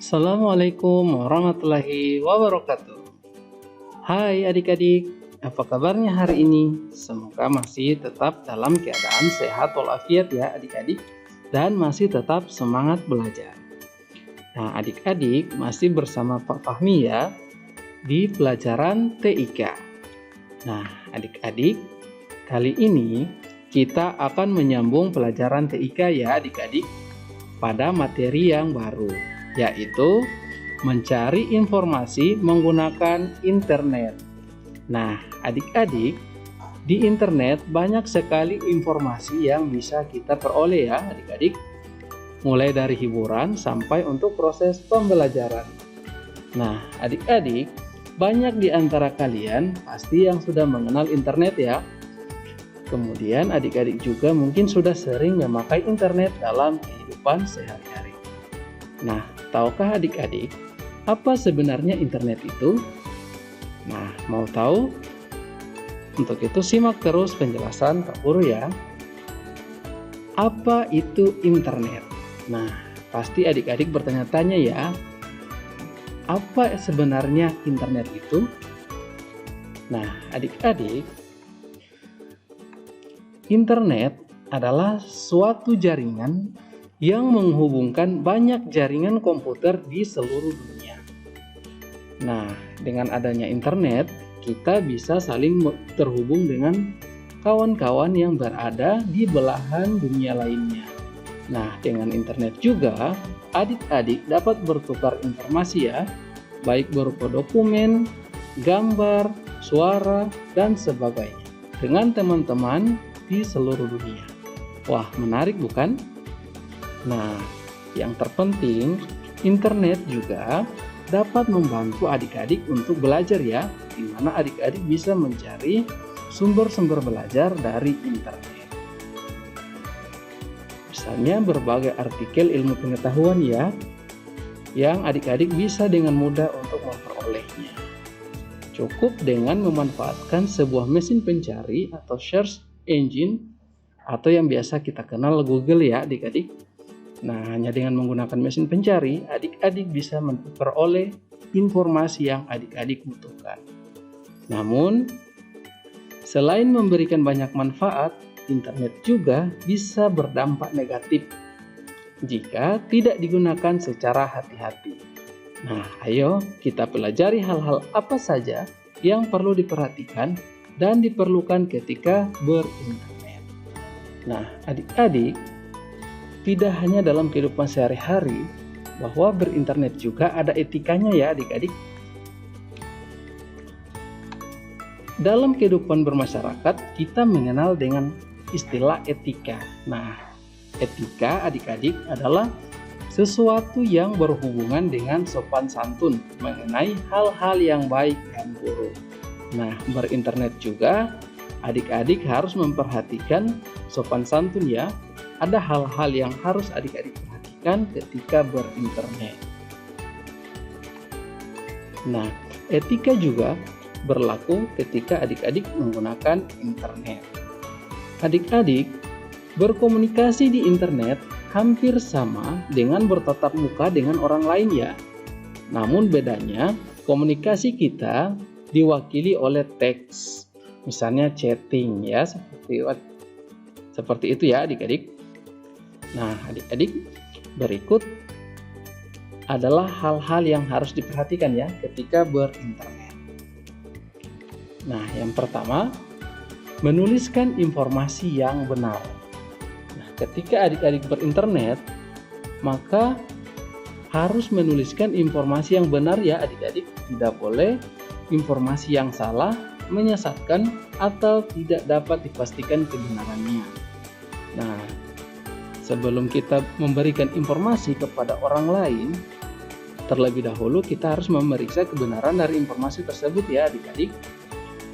Assalamualaikum warahmatullahi wabarakatuh. Hai adik-adik, apa kabarnya hari ini? Semoga masih tetap dalam keadaan sehat walafiat ya adik-adik, dan masih tetap semangat belajar. Nah adik-adik masih bersama Pak Fahmi ya, di pelajaran TIK. Nah adik-adik, kali ini kita akan menyambung pelajaran TIK ya adik-adik, pada materi yang baru, yaitu mencari informasi menggunakan internet. Nah, adik-adik, di internet banyak sekali informasi yang bisa kita peroleh ya, adik-adik. Mulai dari hiburan sampai untuk proses pembelajaran. Nah, adik-adik, banyak di antara kalian pasti yang sudah mengenal internet ya. Kemudian adik-adik juga mungkin sudah sering memakai internet dalam kehidupan sehari-hari. Nah, tahukah adik-adik apa sebenarnya internet itu? Nah, mau tahu? Untuk itu simak terus penjelasan Kak Guru ya. Apa itu internet? Nah, pasti adik-adik bertanya-tanya ya. Apa sebenarnya internet itu? Nah, adik-adik, internet adalah suatu jaringan yang menghubungkan banyak jaringan komputer di seluruh dunia. Nah, dengan adanya internet, kita bisa saling terhubung dengan kawan-kawan yang berada di belahan dunia lainnya. Nah, dengan internet juga, adik-adik dapat bertukar informasi ya, baik berupa dokumen, gambar, suara, dan sebagainya, dengan teman-teman di seluruh dunia. Wah, menarik bukan? Nah, yang terpenting, internet juga dapat membantu adik-adik untuk belajar ya, di mana adik-adik bisa mencari sumber-sumber belajar dari internet. Misalnya berbagai artikel ilmu pengetahuan ya, yang adik-adik bisa dengan mudah untuk memperolehnya. Cukup dengan memanfaatkan sebuah mesin pencari atau search engine atau yang biasa kita kenal Google ya adik-adik. Nah, hanya dengan menggunakan mesin pencari, adik-adik bisa memperoleh informasi yang adik-adik butuhkan. Namun, selain memberikan banyak manfaat, internet juga bisa berdampak negatif jika tidak digunakan secara hati-hati. Nah, ayo kita pelajari hal-hal apa saja yang perlu diperhatikan dan diperlukan ketika berinternet. Nah, adik-adik, tidak hanya dalam kehidupan sehari-hari, bahwa berinternet juga ada etikanya ya adik-adik. Dalam kehidupan bermasyarakat, kita mengenal dengan istilah etika. Nah, etika adik-adik adalah sesuatu yang berhubungan dengan sopan santun mengenai hal-hal yang baik dan buruk. Nah, berinternet juga adik-adik harus memperhatikan sopan santun ya. Ada hal-hal yang harus adik-adik perhatikan ketika berinternet. Nah, etika juga berlaku ketika adik-adik menggunakan internet. Adik-adik, berkomunikasi di internet hampir sama dengan bertatap muka dengan orang lain ya. Namun bedanya, komunikasi kita diwakili oleh teks, misalnya chatting ya, seperti itu ya adik-adik. Nah, adik-adik, berikut adalah hal-hal yang harus diperhatikan ya ketika berinternet. Nah, yang pertama, menuliskan informasi yang benar. Nah, ketika adik-adik berinternet, maka harus menuliskan informasi yang benar ya adik-adik. Tidak boleh informasi yang salah, menyesatkan, atau tidak dapat dipastikan kebenarannya. Nah, sebelum kita memberikan informasi kepada orang lain, terlebih dahulu kita harus memeriksa kebenaran dari informasi tersebut ya adik-adik,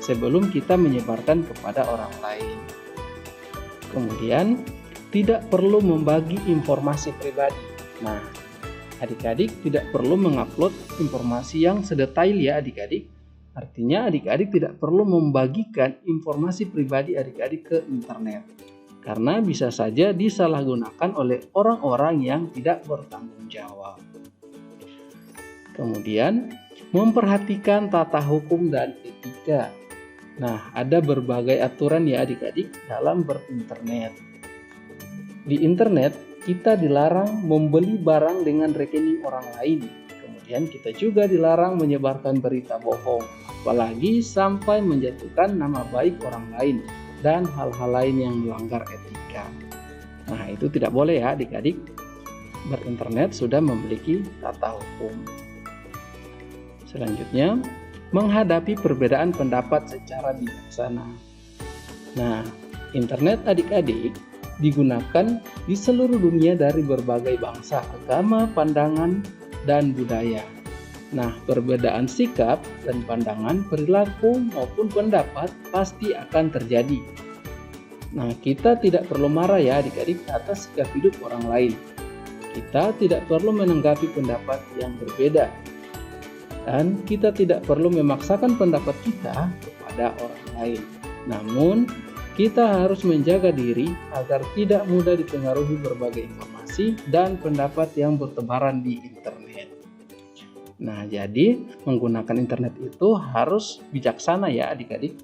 sebelum kita menyebarkan kepada orang lain. Kemudian, tidak perlu membagi informasi pribadi. Nah, adik-adik tidak perlu mengupload informasi yang sedetail ya adik-adik. Artinya adik-adik tidak perlu membagikan informasi pribadi adik-adik ke internet, karena bisa saja disalahgunakan oleh orang-orang yang tidak bertanggung jawab. Kemudian, memperhatikan tata hukum dan etika. Nah, ada berbagai aturan ya adik-adik dalam berinternet. Di internet, kita dilarang membeli barang dengan rekening orang lain. Kemudian kita juga dilarang menyebarkan berita bohong, apalagi sampai menjatuhkan nama baik orang lain dan hal-hal lain yang melanggar etika. Nah, itu tidak boleh ya adik-adik. Berinternet sudah memiliki tata hukum. Selanjutnya, menghadapi perbedaan pendapat secara bijaksana. Nah, internet adik-adik digunakan di seluruh dunia dari berbagai bangsa, agama, pandangan, dan budaya. Nah, perbedaan sikap dan pandangan, perilaku maupun pendapat pasti akan terjadi. Nah, kita tidak perlu marah ya adik-adik atas sikap hidup orang lain. Kita tidak perlu menanggapi pendapat yang berbeda. Dan kita tidak perlu memaksakan pendapat kita kepada orang lain. Namun, kita harus menjaga diri agar tidak mudah dipengaruhi berbagai informasi dan pendapat yang bertebaran di internet. Nah, jadi menggunakan internet itu harus bijaksana ya adik-adik.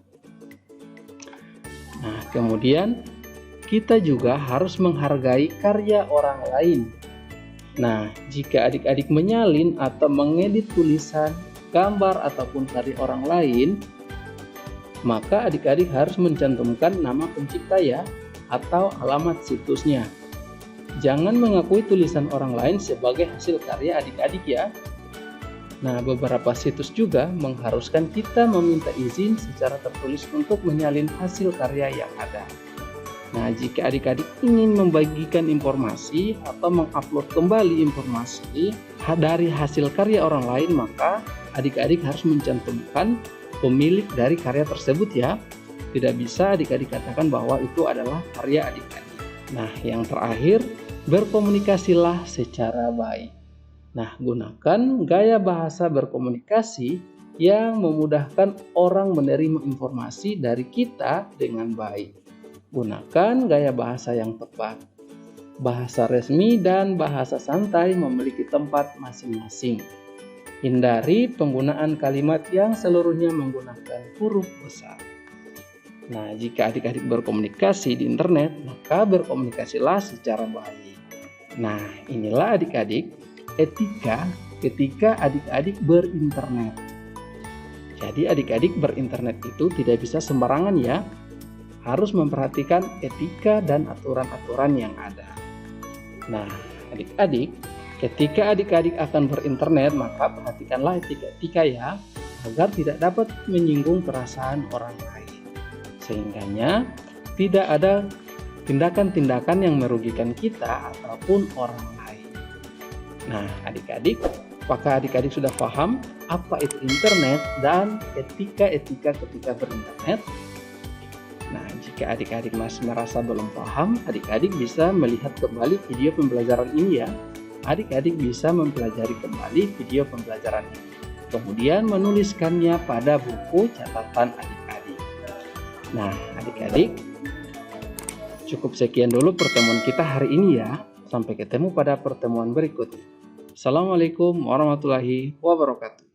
Nah, kemudian kita juga harus menghargai karya orang lain. Nah, jika adik-adik menyalin atau mengedit tulisan, gambar, ataupun karya orang lain, maka adik-adik harus mencantumkan nama pencipta ya, atau alamat situsnya. Jangan mengakui tulisan orang lain sebagai hasil karya adik-adik ya. Nah, beberapa situs juga mengharuskan kita meminta izin secara tertulis untuk menyalin hasil karya yang ada. Nah, jika adik-adik ingin membagikan informasi atau mengupload kembali informasi dari hasil karya orang lain, maka adik-adik harus mencantumkan pemilik dari karya tersebut ya. Tidak bisa adik-adik katakan bahwa itu adalah karya adik-adik. Nah, yang terakhir, berkomunikasilah secara baik. Nah, gunakan gaya bahasa berkomunikasi yang memudahkan orang menerima informasi dari kita dengan baik. Gunakan gaya bahasa yang tepat. Bahasa resmi dan bahasa santai memiliki tempat masing-masing. Hindari penggunaan kalimat yang seluruhnya menggunakan huruf besar. Nah, jika adik-adik berkomunikasi di internet, maka berkomunikasilah secara baik. Nah, inilah adik-adik etika ketika adik-adik berinternet. Jadi adik-adik berinternet itu tidak bisa sembarangan ya. Harus memperhatikan etika dan aturan-aturan yang ada. Nah, adik-adik, ketika adik-adik akan berinternet, maka perhatikanlah etika-etika ya, agar tidak dapat menyinggung perasaan orang lain. Sehingganya tidak ada tindakan-tindakan yang merugikan kita ataupun orang lain. Nah, adik-adik, apakah adik-adik sudah paham apa itu internet dan etika-etika ketika berinternet? Nah, jika adik-adik masih merasa belum paham, adik-adik bisa melihat kembali video pembelajaran ini ya. Adik-adik bisa mempelajari kembali video pembelajaran ini. Kemudian menuliskannya pada buku catatan adik-adik. Nah, adik-adik, cukup sekian dulu pertemuan kita hari ini ya. Sampai ketemu pada pertemuan berikutnya. Assalamualaikum warahmatullahi wabarakatuh.